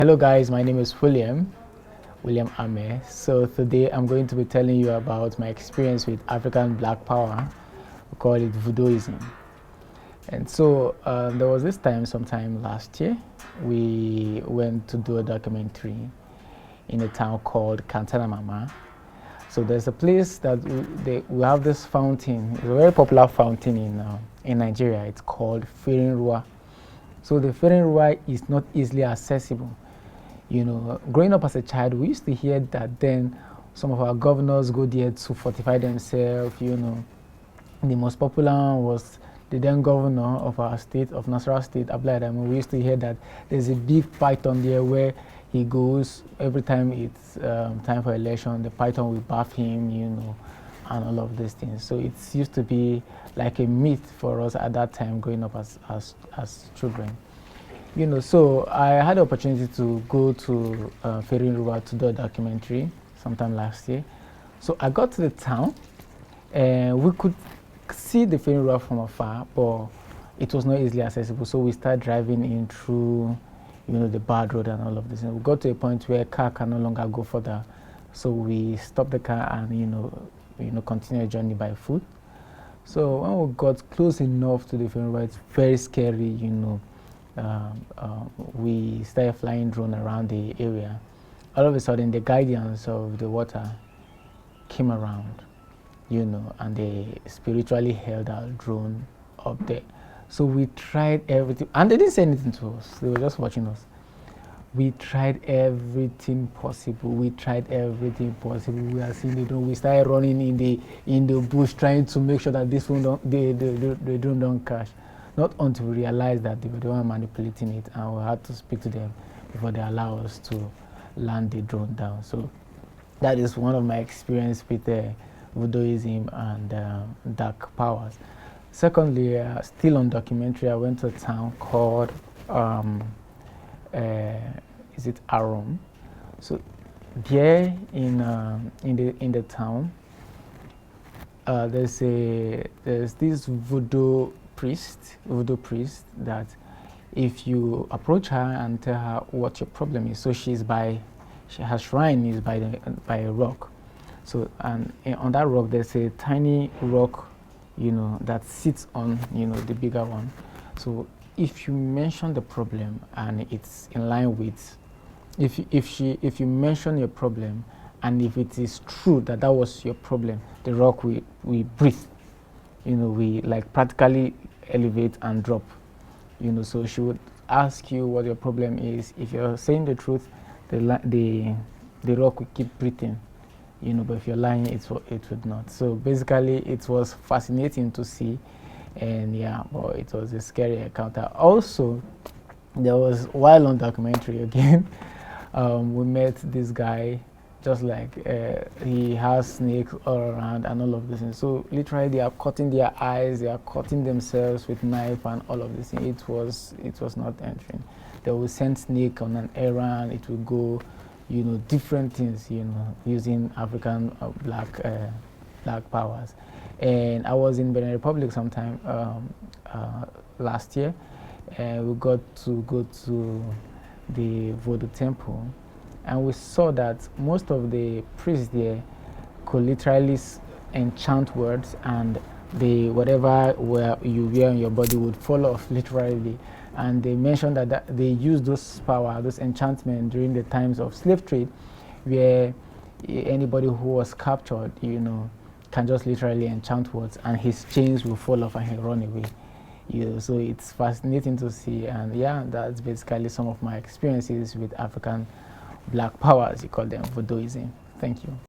Hello guys, my name is William Ameh. So today I'm going to be telling you about my experience with African Black Power. We call it voodooism. And so there was this time, sometime last year, we went to do a documentary in a town called Kantanamama. So there's a place that we have this fountain. It's a very popular fountain in Nigeria. It's called Farin Ruwa. So the Farin Ruwa is not easily accessible. You know, growing up as a child, we used to hear that then some of our governors go there to fortify themselves. You know, the most popular one was the then governor of our state, of Nasarawa State, Abdullahi Adamu. We used to hear that there's a big python there where he goes every time it's time for election. The python will bath him, you know, and all of these things. So it used to be like a myth for us at that time, growing up as children. You know, so I had the opportunity to go to Farin Ruwa to do a documentary sometime last year. So I got to the town, and we could see the Farin Ruwa from afar, but it was not easily accessible. So we started driving in through, you know, the bad road and all of this. And we got to a point where a car can no longer go further. So we stopped the car and, you know, continued the journey by foot. So when we got close enough to the Farin Ruwa, it's very scary, you know. We started flying drone around the area. All of a sudden, the guardians of the water came around, you know, and they spiritually held our drone up there. So we tried everything, and they didn't say anything to us. They were just watching us. We tried everything possible. We are seeing the drone. We started running in the bush, trying to make sure that this one the drone don't crash. Not until we realized that they were the one manipulating it, and we had to speak to them before they allow us to land the drone down. So that is one of my experience with voodooism and dark powers. Secondly, still on documentary, I went to a town called is it Arum? So there in the town, there's this voodoo priest that if you approach her and tell her what your problem is, so her shrine is by a rock. So and on that rock there's a tiny rock, you know, that sits on, you know, the bigger one. So if you mention the problem and it's in line with, if you mention your problem and if it is true that was your problem, the rock will breathe. You know, we like practically elevate and drop, you know. So she would ask you what your problem is. If you're saying the truth, the rock will keep breathing, you know, but if you're lying, it would not. So basically it was fascinating to see, and yeah, but it was a scary encounter. Also, there was, while on documentary again, we met this guy, just like he has snakes all around and all of this. And so literally they are cutting their eyes, they are cutting themselves with knife and all of this. It was not entering. They will send snake on an errand. It will go, you know, different things, you know, using African black powers. And I was in Benin Republic sometime last year, and we got to go to the voodoo temple. And we saw that most of the priests there could literally enchant words, and whatever you wear on your body would fall off literally. And they mentioned that they used those enchantment during the times of slave trade, where anybody who was captured, you know, can just literally enchant words and his chains will fall off and he'll run away. You know, so it's fascinating to see, and yeah, that's basically some of my experiences with African Black Power, as you call them, voodooism. Thank you.